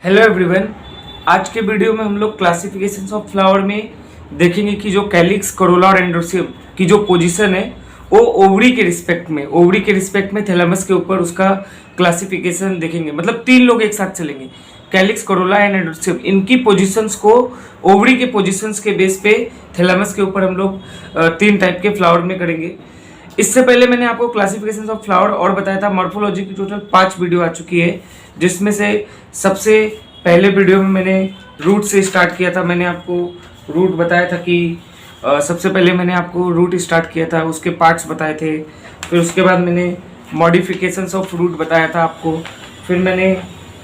Hello everyone. आज के video में हम लोग क्लासिफिकेशंस ऑफ फ्लावर में देखेंगे कि जो कैलिक्स, कोरोला और एंड्रोसियम की जो पोजीशन है वो ओवरी के रिस्पेक्ट में थैलेमस के ऊपर उसका क्लासिफिकेशन देखेंगे। मतलब तीन लोग एक साथ चलेंगे, कैलिक्स, कोरोला एंड एंड्रोसियम। इनकी पोजीशंस को ओवरी के पोजीशंस के बेस पे थैलेमस के ऊपर हम लोग तीन टाइप के फ्लावर में करेंगे। इससे पहले मैंने आपको क्लासिफिकेशन ऑफ फ्लावर और बताया था। मॉर्फोलॉजी की टोटल 5 वीडियो आ चुकी है, जिसमें से सबसे पहले वीडियो में मैंने रूट से स्टार्ट किया था। मैंने आपको रूट बताया था कि सबसे पहले मैंने आपको रूट स्टार्ट किया था, उसके पार्ट्स बताए थे। फिर उसके बाद मैंने मॉडिफिकेशंस ऑफ रूट बताया था आपको। फिर मैंने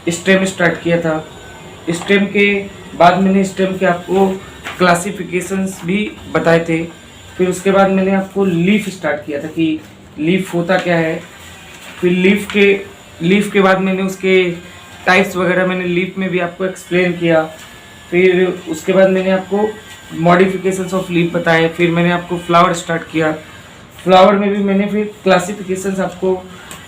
स्टेम स्टार्ट किया था। स्टेम के बाद मैंने स्टेम के आपको क्लासिफिकेशंस भी बताए थे। फिर उसके बाद मैंने आपको लीफ स्टार्ट किया था कि लीफ होता क्या है। फिर लीफ के बाद मैंने उसके टाइप्स वगैरह मैंने लीफ में भी आपको एक्सप्लेन किया। फिर उसके बाद मैंने आपको मॉडिफिकेशंस ऑफ लीफ बताए। फिर मैंने आपको फ्लावर स्टार्ट किया। फ्लावर में भी मैंने फिर क्लासिफिकेशंस आपको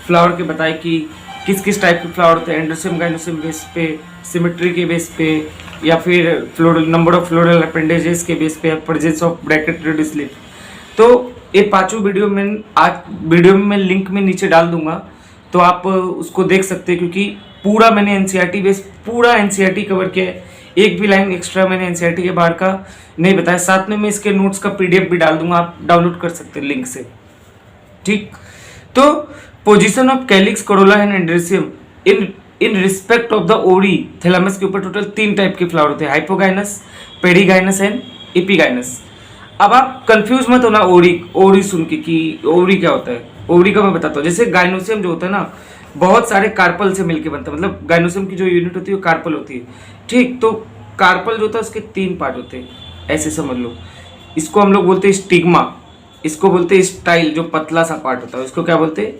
फ्लावर के बताए कि किस किस टाइप के फ्लावर होते हैं, एंड्रोसियम गाइनोसियम बेस पे, सिमेट्री के बेस पे, या फिर floral number of floral appendages के बेस पे, presence of bracket radius leaf. तो ये पांचों वीडियो में आज वीडियो में मैं लिंक में नीचे डाल दूंगा, तो आप उसको देख सकते हैं। क्योंकि पूरा मैंने एनसीईआरटी बेस पूरा एनसीईआरटी कवर किया है, एक भी लाइन एक्स्ट्रा मैंने एनसीईआरटी के बाहर का नहीं बताया। साथ में मैं इसके नोट्स का पीडीएफ भी डाल दूंगा, आप डाउनलोड कर सकते हैं लिंक से। ठीक, तो position of calyx, corolla and androecium in respect of the ओरी थैलेमस के ऊपर टोटल 3 टाइप के फ्लावर होते हैं, हाइपोगाइनस, पेरीगाइनस एंड एपीगाइनस। अब आप कंफ्यूज मत होना ओरी सुन के कि ओरी क्या होता है। ओरी का मैं बताता हूँ। जैसे गाइनोसियम जो होता है ना, बहुत सारे कार्पल से मिलके बनता है। मतलब गाइनोसियम की जो यूनिट होती है वो कार्पल होती है। ठीक, तो कार्पल जो होता है उसके 3 पार्ट होते हैं, ऐसे समझ लो। इसको हम लोग बोलते हैं स्टिग्मा, इसको बोलते हैं स्टाइल, जो पतला सा पार्ट होता है उसको क्या बोलते हैं,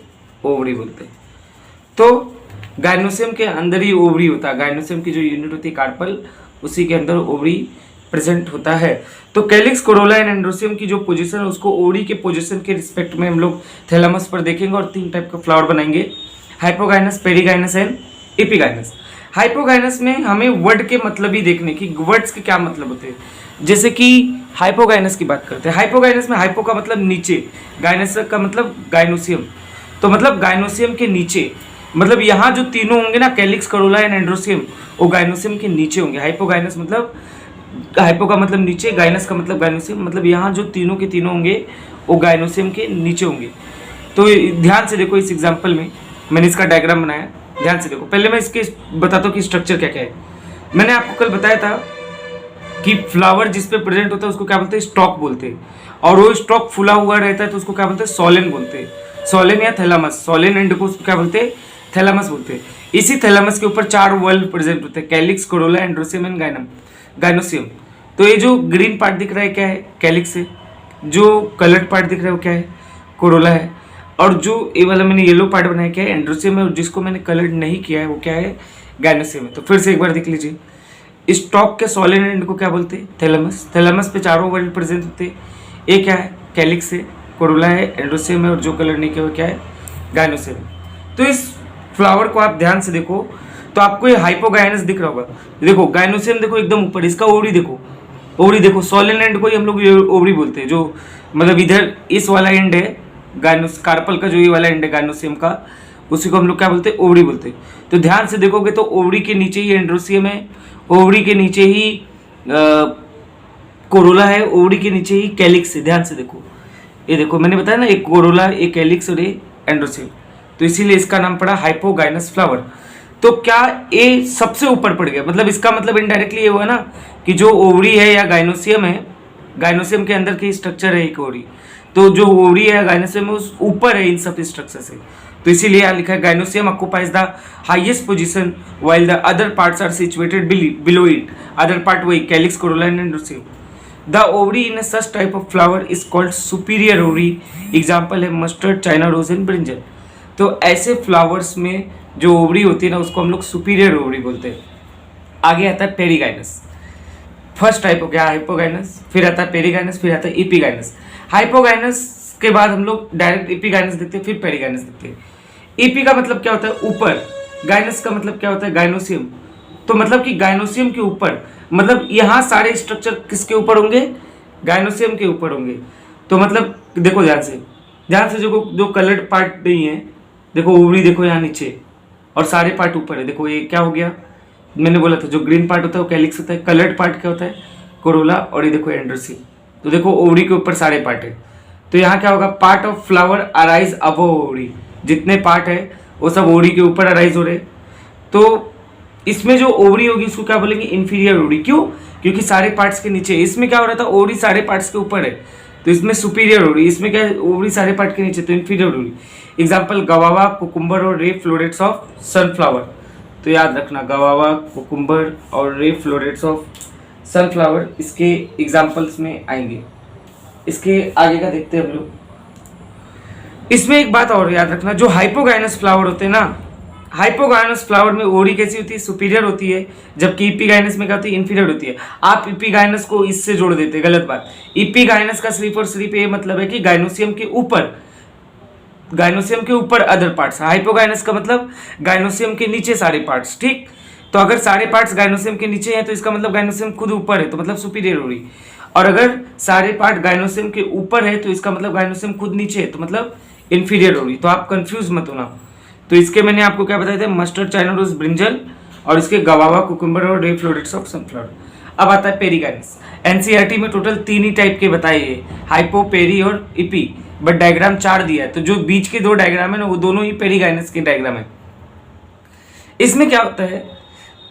ओवरी बोलते हैं। तो गाइनोसियम के अंदर ही ओवरी होता है। गाइनोसियम की जो यूनिट होती है कार्पल, उसी के अंदर ओवरी प्रेजेंट होता है। तो कैलिक्स, कोरोला एंड एंड्रोसियम की जो पोजीशन है उसको ओवरी के पोजीशन के रिस्पेक्ट में हम लोग थैलेमस पर देखेंगे और 3 टाइप का फ्लावर बनाएंगे, hypogynous, perigynous and epigynous. Hypogynous में हमें वर्ड के मतलब ही देखने की, वर्ड्स के क्या मतलब होते हैं। जैसे कि हाइपोगाइनस की बात करते हैं। हाइपोगाइनस में हाइपो का मतलब नीचे, गाइनस का मतलब गाइनोसियम। तो मतलब गाइनोसियम के नीचे, मतलब यहाँ जो तीनों होंगे ना, कैलिक्स, कोरोला एंड एंड्रोसियम, वो गाइनोसियम के नीचे होंगे। हाइपोगाइनस मतलब, हाइपो का मतलब नीचे, गाइनस का मतलब गाइनोसियम, मतलब यहाँ जो तीनों के तीनों होंगे वो गाइनोसियम के नीचे होंगे। तो ध्यान से देखो, इस एग्जाम्पल में मैंने इसका डायग्राम बनाया, ध्यान से देखो। पहले मैं इसके बताता हूँ कि स्ट्रक्चर क्या क्या है। मैंने आपको कल बताया था कि फ्लावर जिस पे प्रेजेंट होता है उसको क्या बोलते हैं, स्टॉक बोलते हैं। और वो स्टॉक फुला हुआ रहता है तो उसको क्या बोलते हैं, सोलेन बोलते हैं। सोलेन या थैलेमस, सोलेन एंड को उसको क्या बोलते हैं, थैलेमस बोलते हैं। इसी थैलेमस के ऊपर 4 वॉल प्रेजेंट होते हैं, calyx, Corolla, androecium and gynoecium. तो ये जो ग्रीन पार्ट दिख रहा है क्या है, कैलिक्स है। जो कलर्ड पार्ट दिख रहा है वो क्या है, कोरोला है। और जो ये वाला मैंने येलो पार्ट बनाया क्या है, एंड्रोसियम है। और जिसको मैंने कलर्ड नहीं किया है वो क्या है, गाइनोसियम है। तो फिर से एक बार देख लीजिए, स्टॉक के सोलेन एंड को क्या बोलते हैं, थैलेमस। थैलेमस पे 4 वर्ड प्रेजेंट होते हैं। ये क्या है, कैलिक्स है, कोरोला है, एंड्रोसियम है, और जो कलर नहीं किया वो क्या है, गाइनोसियम है। तो इस फ्लावर को आप ध्यान से देखो तो आपको ये हाइपोगाइनस दिख रहा होगा। देखो गाइनोसियम देखो एकदम ऊपर, इसका ओवरी देखो, ओवरी देखो। सोलेन एंड को ही हम लोग ओवरी बोलते हैं। जो मतलब इधर इस वाला एंड है गाइनोस, कार्पल का जो ये वाला एंड है गाइनोसियम का, उसी को हम लोग क्या बोलते हैं, ओवरी बोलते हैं। तो ध्यान से देखोगे तो ओवरी के नीचे ही एंड्रोसियम है, ओवरी के नीचे ही कोरोला है, ओवरी के नीचे ही कैलिक्स है। ध्यान से देखो, ये देखो मैंने बताया ना, एक कोरोला, एक कैलिक्स और एक एंड्रोसियम। तो इसीलिए इसका नाम पड़ा हाइपोगाइनस फ्लावर। तो क्या ये सबसे ऊपर पड़ गया, मतलब इसका मतलब इनडायरेक्टली ये हुआ ना कि जो ओवरी है या गाइनोसियम है, गाइनोसियम के अंदर की स्ट्रक्चर है एक ओवरी, तो जो ओवरी है गाइनोसियम है उस ऊपर है इन सब स्ट्रक्चर से। तो इसीलिए यहाँ लिखा है gynoecium occupies the highest position while the other parts are situated below it. Other part वही calyx, corolla and androecium. The ovary in such type of flower is called superior ovary. Example है mustard, China rose and brinjal. तो ऐसे flowers में जो ovary होती है ना उसको हम लोग सुपीरियर ओवरी बोलते हैं। आगे आता है पेरीगाइनस। फर्स्ट टाइप हो गया हाइपोगाइनस, फिर आता है पेरीगाइनस, फिर आता है एपीगाइनस। हाइपोगाइनस के बाद हम लोग डायरेक्ट एपीगाइनस देखते हैं, फिर पेरीगाइनस देखते हैं। एपी का मतलब क्या होता है, ऊपर। गाइनस का मतलब क्या होता है, गाइनोसियम। तो मतलब कि गाइनोसियम के ऊपर, मतलब यहाँ सारे स्ट्रक्चर किसके ऊपर होंगे, गाइनोसियम के ऊपर होंगे। तो मतलब देखो ध्यान से जो कलर्ड पार्ट नहीं है, देखो ओवरी देखो यहाँ नीचे और सारे पार्ट ऊपर है। देखो ये क्या हो गया, मैंने बोला था जो ग्रीन पार्ट होता है वो कैलिक्स होता है, कलर्ड पार्ट क्या होता है, कोरोला, और ये देखो एंड्रोसियम। तो देखो ओवरी के ऊपर सारे पार्ट है। तो यहाँ क्या होगा, part of flower arise above ovary, जितने पार्ट है वो सब ओवरी के ऊपर अराइज हो रहे। तो इसमें जो ओवरी होगी उसको क्या बोलेंगे, इंफीरियर ओवरी। क्यों, क्योंकि सारे पार्ट्स के नीचे। इसमें क्या हो रहा था, ओवरी सारे पार्ट्स के ऊपर है, तो इसमें सुपीरियर ओवरी। इसमें क्या है, ओवरी सारे पार्ट के नीचे, तो इंफीरियर ओवरी। एग्जाम्पल गवावा, कुकुम्बर और रे फ्लोरेट्स ऑफ सनफ्लावर। तो याद रखना, गवावा, कुकुम्बर और रे फ्लोरेट्स ऑफ सनफ्लावर इसके एग्जाम्पल्स में आएंगे। इसके आगे का देखते हैं हम लोग। इसमें एक बात और याद रखना, जो हाइपोगाइनस फ्लावर होते हैं ना, हाइपोगाइनस फ्लावर में ओवरी कैसी होती है, सुपीरियर होती है, जबकि इपीगाइनस में क्या होती है, इंफीरियर होती है। आप इपीगाइनस को इससे जोड़ देते हैं, गलत बात। इपीगाइनस का सिर्फ और सिर्फ ये मतलब है कि गाइनोसियम के ऊपर, गाइनोसियम के ऊपर अदर पार्ट्स। हाइपोगाइनस का मतलब गाइनोसियम के नीचे सारे पार्ट्स, ठीक। तो अगर सारे पार्ट्स गाइनोसियम के नीचे हैं तो इसका मतलब गाइनोसियम खुद ऊपर है, तो मतलब सुपीरियर ओवरी। और अगर सारे पार्ट गाइनोसियम के ऊपर है तो इसका मतलब गाइनोसियम खुद नीचे है, तो मतलब इंफीरियर ओवरी। तो आप कंफ्यूज मत होना। तो इसके मैंने आपको क्या बताया था, मस्टर्ड, चाइना रोज, ब्रिंजल, और इसके गवावा, कुकुम्बर और रे फ्लोरेट्स ऑफ सनफ्लावर। अब आता है पेरीगाइनस। एनसीईआरटी में टोटल 3 ही टाइप के बताए हैं, हाइपो, पेरी और इपी, बट डायग्राम 4 दिया है। तो जो बीच के 2 डायग्राम है ना, वो दोनों ही पेरीगाइनस के डायग्राम है। इसमें क्या होता है,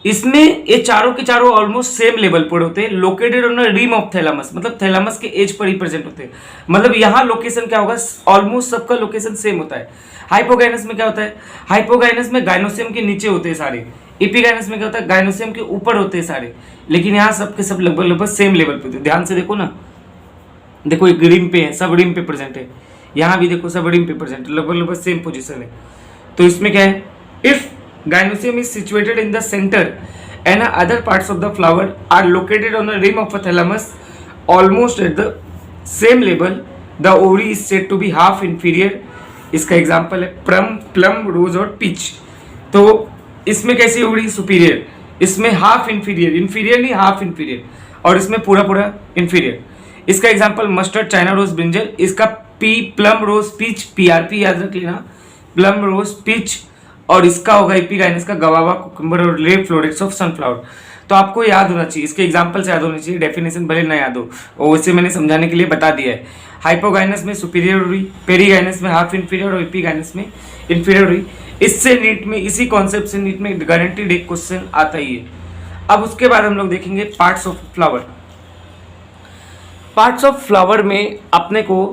इसमें ये चारों के चारों ऑलमोस्ट सेम लेवल पर होते हैं, located on rim of thalamus, मतलब थैलामस के एज पर रिप्रेजेंट होते हैं। मतलब यहाँ लोकेशन क्या होगा, ऑलमोस्ट सबका लोकेशन सेम होता है। हाइपोगाइनस में क्या होता है, हाइपोगाइनस में गाइनोसियम के नीचे होते हैं सारे। इपीगाइनस में क्या होता है, गाइनोसियम के ऊपर होते हैं सारे। लेकिन यहाँ सबके सब लगभग लगभग सेम लेवल पे होते हैं। ध्यान से देखो ना, देखो एक रिम पे है, सब रिम पे प्रेजेंट है। यहाँ भी देखो सब रिम पे प्रेजेंट है, लगभग लगभग सेम पोजिशन है। तो इसमें क्या है, if gynoecium is situated in the center and other parts of the flower are located on the rim of a thalamus almost at the same level, the ovary is said to be half inferior. इसका example है plum, rose और peach. तो इसमें कैसी ovary, superior, इसमें half inferior, inferior नहीं half inferior, और इसमें पूरा पूरा इंफीरियर। इसका example mustard, China rose, brinjal. इसका P, plum, rose, peach, PRP याद रख लेना, प्लम, रोज, पीच। और इसका होगा इपीगाइनस का गवावा, कुकुम्बर और रे फ्लोरेट्स ऑफ सनफ्लावर। तो आपको याद होना चाहिए, इसके एग्जांपल से याद होने चाहिए, डेफिनेशन भले ना याद हो, और वैसे मैंने समझाने के लिए बता दिया है। हाइपोगाइनस में सुपीरियर ओवरी, पेरीगाइनस में हाफ इंफीरियर और इपीगाइनस में इंफीरियर ओवरी। इससे नीट में, इसी कॉन्सेप्ट से नीट में गारंटीड एक क्वेश्चन आता ही है। अब उसके बाद हम लोग देखेंगे parts of flower. Parts of flower में अपने को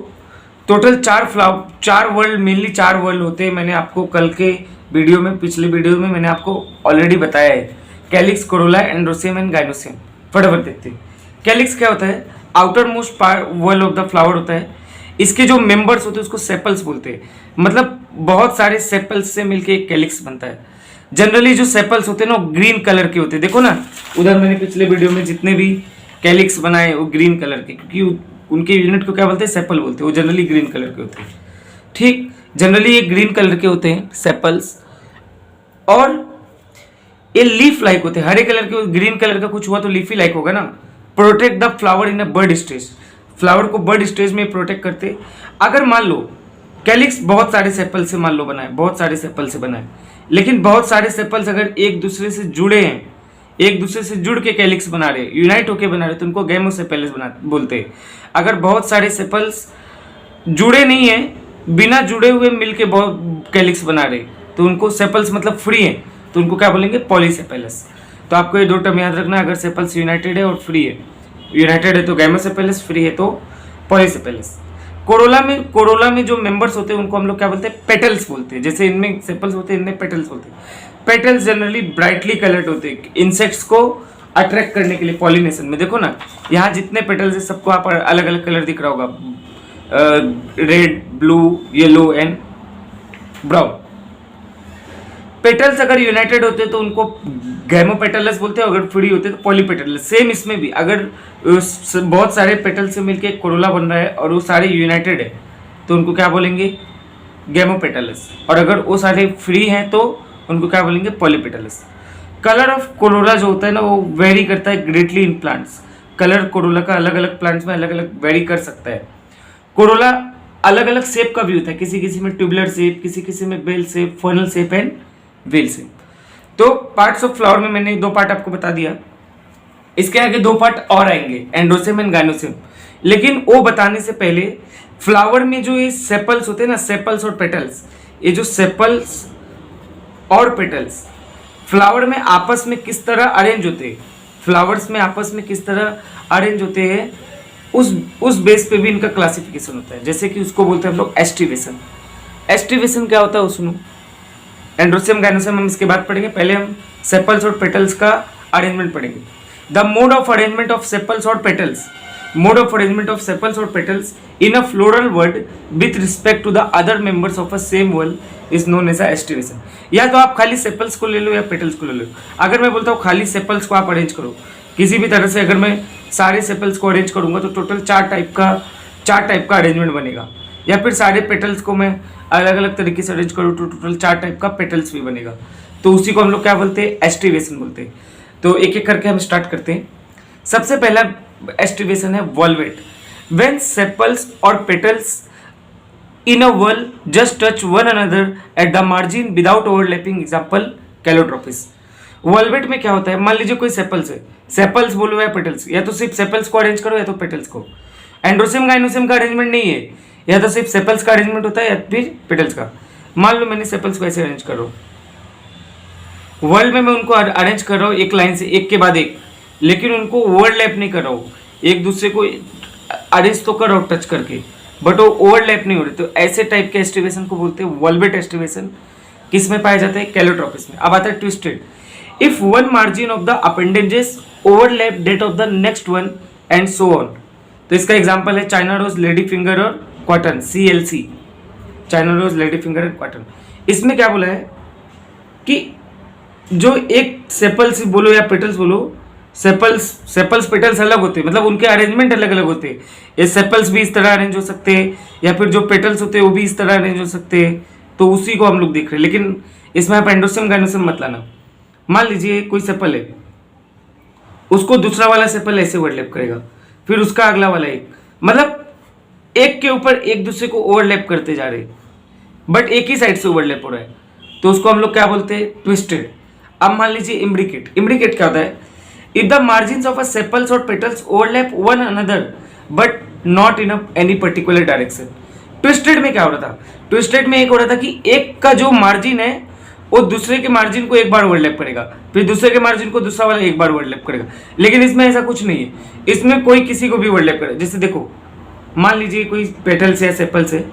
टोटल 4 वर्ड, मेनली 4 वर्ड होते हैं। मैंने आपको कल के वीडियो में, पिछले वीडियो में मैंने आपको ऑलरेडी बताया है, calyx, Corolla, androecium and gynoecium. फटाफट देखते हैं। कैलिक्स क्या होता है, outer most part wall of the flower होता है। इसके जो मेंबर्स होते हैं उसको सेपल्स बोलते हैं, मतलब बहुत सारे सेपल्स से मिलके एक कैलिक्स बनता है। जनरली जो सेपल्स होते हैं ना, ग्रीन कलर के होते हैं। देखो ना, उधर मैंने पिछले वीडियो में जितने भी कैलिक्स बनाए वो ग्रीन कलर के, क्योंकि उनके यूनिट को क्या बोलते हैं, सेपल बोलते हैं। वो जनरली ग्रीन कलर के होते हैं, ठीक। जनरली ये ग्रीन कलर के होते हैं सेपल्स, और ये लीफ लाइक होते हैं। हरे कलर के, ग्रीन कलर का कुछ हुआ तो लीफी लाइक होगा ना। Protect the flower in a bud stage, flower को बर्ड स्टेज में प्रोटेक्ट करते। अगर मान लो कैलिक्स बहुत सारे सेपल से मान लो बनाए, बहुत सारे सेपल से बनाए, लेकिन बहुत सारे सेपल्स अगर एक दूसरे से जुड़े हैं, एक दूसरे से जुड़ के कैलिक्स बना रहे, यूनाइट होके बना रहे, तो उनको गैमोसेपेलस बना बोलते हैं। अगर बहुत सारे सेपल्स जुड़े नहीं है, बिना जुड़े हुए मिलके बहुत कैलिक्स बना रहे, तो उनको सेपल्स मतलब फ्री है, तो उनको क्या बोलेंगे, पॉलीसेपेलस। तो आपको ये 2 टर्म याद रखना। अगर सेपल्स यूनाइटेड है और फ्री है, यूनाइटेड है तो गैमोसेपेलस, फ्री है तो पॉलीसेपेलस। कोरोला में जो मेंबर्स होते हैं उनको हम लोग क्या बोलते हैं, पेटल्स बोलते हैं। जैसे इनमें सेपल्स होते हैं, इनमें पेटल्स बोलते हैं। पेटल्स जनरली ब्राइटली कलर्ड होते हैं, इंसेक्ट्स को अट्रैक्ट करने के लिए पॉलिनेशन में। देखो ना, यहाँ जितने पेटल्स है सबको आप अलग अलग कलर दिख रहा होगा, red, blue, yellow and brown. Petals अगर यूनाइटेड होते तो उनको गैमोपेटलस बोलते हैं, अगर फ्री होते तो पॉलीपेटलस। सेम इसमें भी, अगर बहुत सारे पेटल से मिलके एक कोरोला बन रहा है और वो सारे यूनाइटेड है तो उनको क्या बोलेंगे, गैमोपेटलस। और अगर वो सारे फ्री हैं तो उनको क्या बोलेंगे, पॉलीपेटलस। कलर ऑफ कोरोला जो होता है ना वो वेरी करता है greatly in plants. Colour Corolla का अलग अलग प्लांट्स में अलग अलग वेरी कर सकता है। कोरोला अलग अलग शेप का भी होता है, किसी किसी में ट्यूबुलर शेप, किसी किसी में bell shape, funnel shape and wheel shape. तो पार्ट्स ऑफ फ्लावर में मैंने 2 पार्ट आपको बता दिया। इसके आगे 2 पार्ट और आएंगे, एंडोसेम एंड गाइनोसेम। लेकिन वो बताने से पहले फ्लावर में जो ये सेपल्स होते हैं ना, सेपल्स और पेटल्स, ये जो सेपल्स और पेटल्स फ्लावर में आपस में किस तरह अरेंज होते हैं, फ्लावर्स में आपस में किस तरह अरेंज होते हैं, उस बेस पे भी इनका क्लासिफिकेशन होता है। जैसे कि उसको बोलते हैं हम लोग एस्टिवेशन। एस्टिवेशन क्या होता है वो सुनो। एंड्रोसियम गाइनोसियम हम इसके बाद पढ़ेंगे, पहले हम सेपल्स और पेटल्स का अरेंजमेंट पढ़ेंगे। The mode of arrangement of sepals और petals, mode of arrangement of sepals और petals in a floral whorl with respect to the other members of a same whorl is known as aestivation. या तो आप खाली sepals को ले लो या petals को ले लो। अगर मैं बोलता हूँ खाली सेपल्स को आप अरेंज करो किसी भी तरह से, अगर मैं सारे सेपल्स को अरेंज करूंगा तो टोटल 4 टाइप का अरेंजमेंट बनेगा। या फिर सारे पेटल्स को मैं अलग अलग तरीके से अरेंज करूँ तो टोटल 4 टाइप का पेटल्स भी बनेगा। तो उसी को हम लोग क्या बोलते हैं, एस्टिवेशन बोलते हैं। तो एक एक करके हम स्टार्ट करते हैं। सबसे पहला एस्टिवेशन है वॉल्वेट। व्हेन सेपल्स और petals in a wall just touch one another at the margin without overlapping, example Calotropis. Valvate में क्या होता है, मान लीजिए कोई सेपल्स है, सेपल्स बोलो या पेटल्स, या तो सिर्फ सेपल्स को अरेंज करो या तो पेटल्स को। एंड्रोसियम गाइनोसियम का अरेंजमेंट नहीं है, या तो सिर्फ सेपल्स का अरेंजमेंट होता है या फिर पेटल्स का। मान लो मैंने सेपल्स को ऐसे अरेंज कर रहा हूँ, वर्ल्ड में मैं उनको अरेंज कर रहा हूँ एक लाइन से, एक के बाद एक, लेकिन उनको ओवरलैप नहीं कर रहा हूँ। एक दूसरे को अरेंज तो कर रहा हूँ टच करके, बट वो ओवरलैप नहीं हो रहे। तो ऐसे टाइप के एस्टिवेशन को बोलते हैं वॉल्वेट एस्टिवेशन। किस में पाया जाता है, कैलोट्रोपिस में। अब आता है twisted. If one margin of the appendages overlap that of the next one and so on. तो इसका एग्जांपल है चाइना रोज, लेडी फिंगर और cotton, CLC, China rose, lady finger and cotton. इसमें क्या बोला है कि जो एक सेपल्स बोलो या पेटल्स बोलो, सेपल्स पेटल्स अलग होते हैं, मतलब उनके अरेंजमेंट अलग अलग होते हैं। ये सेपल्स भी इस तरह अरेंज हो सकते हैं या फिर जो पेटल्स होते हैं वो भी इस तरह अरेंज हो सकते हैं। तो उसी को हम लोग देख रहे हैं, लेकिन इसमें आप एंडोसियम गाइनोसियम मत लाना। मान लीजिए कोई सेपल है, उसको दूसरा वाला सेपल ऐसे ओवरलैप करेगा, फिर उसका अगला वाला एक, मतलब एक के ऊपर एक दूसरे को ओवरलैप करते जा रहे, बट एक ही साइड से ओवरलैप हो रहा है, तो उसको हम लोग क्या बोलते हैं, ट्विस्टेड। अब मान लीजिए इम्ब्रिकेट। इम्ब्रिकेट क्या होता है, if the margins of a sepals और petals overlap one another but not in any particular direction. Twisted में क्या हो रहा था, ट्विस्टेड में एक हो रहा था कि एक का जो मार्जिन है वो दूसरे के मार्जिन को एक बार ओवरलैप करेगा, फिर दूसरे के मार्जिन को दूसरा वाला एक बार ओवरलैप करेगा। लेकिन इसमें ऐसा कुछ नहीं है, इसमें कोई किसी को भी ओवरलैप करेगा। जैसे देखो, मान लीजिए कोई पेटल्स या सेपल्स है,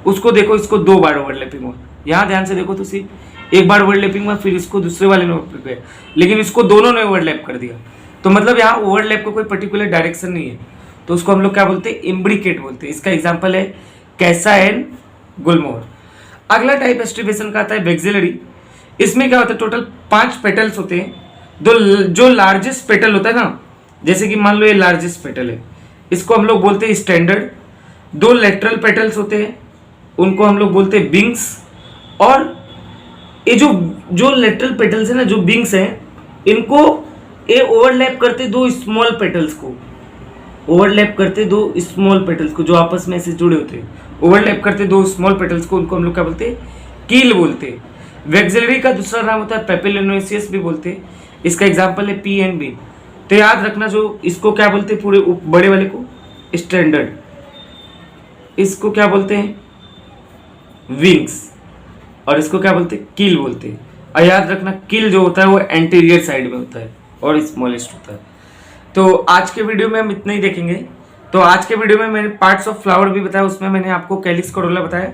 उसको देखो, इसको 2 बार ओवरलैपिंग हुआ, यहाँ ध्यान से देखो तो सिर्फ एक बार ओवरलैपिंग हुआ, फिर इसको दूसरे वाले ने ओवरलैप किया, लेकिन इसको दोनों ने ओवरलैप कर दिया। तो मतलब यहाँ ओवरलैप का कोई पर्टिकुलर डायरेक्शन नहीं है, तो उसको हम लोग क्या बोलते हैं, इम्ब्रिकेट बोलते हैं। इसका एग्जाम्पल है कैसा एंड गुलमोहर। अगला टाइप एस्टिवेशन का आता है वेक्सिलरी। इसमें क्या होता है, टोटल 5 पेटल्स होते हैं। जो लार्जेस्ट पेटल होता है ना, जैसे कि मान लो ये लार्जेस्ट पेटल है, इसको हम लोग बोलते हैं स्टैंडर्ड। 2 लेटरल पेटल्स होते हैं, उनको हम लोग बोलते हैं विंग्स। और ये जो लेटरल पेटल्स है ना, जो विंग्स हैं, इनको ये ओवरलैप करते 2 स्मॉल पेटल्स को, ओवरलैप करते 2 स्मॉल पेटल्स को जो आपस में ऐसे जुड़े होते हैं, ओवरलैप करते 2 स्मॉल पेटल्स को, उनको हम लोग क्या बोलते हैं, कील बोलते हैं। वेक्सिलरी का दूसरा नाम होता है पेपिलोनेसियस भी बोलते हैं। इसका एग्जांपल है पी एंड बी। तो याद रखना, जो इसको क्या बोलते हैं, पूरे बड़े वाले को स्टैंडर्ड, इसको क्या बोलते हैं, विंग्स, और इसको क्या बोलते हैं, कील बोलते हैं। और याद रखना, कील जो होता है वो एंटीरियर साइड में होता है और स्मॉलेस्ट होता है। तो आज के वीडियो में हम इतना ही देखेंगे। तो आज के वीडियो में मैंने पार्ट्स ऑफ फ्लावर भी बताया, उसमें मैंने आपको कैलिक्स कोरोला बताया।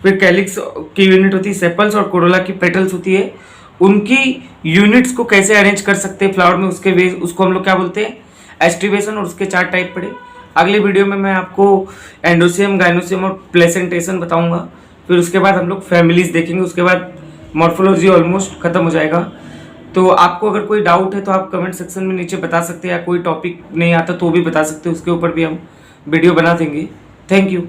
फिर कैलिक्स की यूनिट होती है सेपल्स, और कोरोला की पेटल्स होती है, उनकी यूनिट्स को कैसे अरेंज कर सकते हैं फ्लावर में, उसके वे उसको हम लोग क्या बोलते हैं, एस्टिवेशन। और उसके 4 टाइप पढ़े। अगले वीडियो में मैं आपको एंडोसियम, गाइनोसियम और प्लेसेंटेशन बताऊंगा। फिर उसके बाद हम लोग फैमिलीज देखेंगे, उसके बाद मॉर्फोलॉजी ऑलमोस्ट खत्म हो जाएगा। तो आपको अगर कोई डाउट है तो आप कमेंट सेक्शन में नीचे बता सकते हैं, या कोई टॉपिक नहीं आता तो भी बता सकते हैं, उसके ऊपर भी हम वीडियो बना देंगे। Thank you.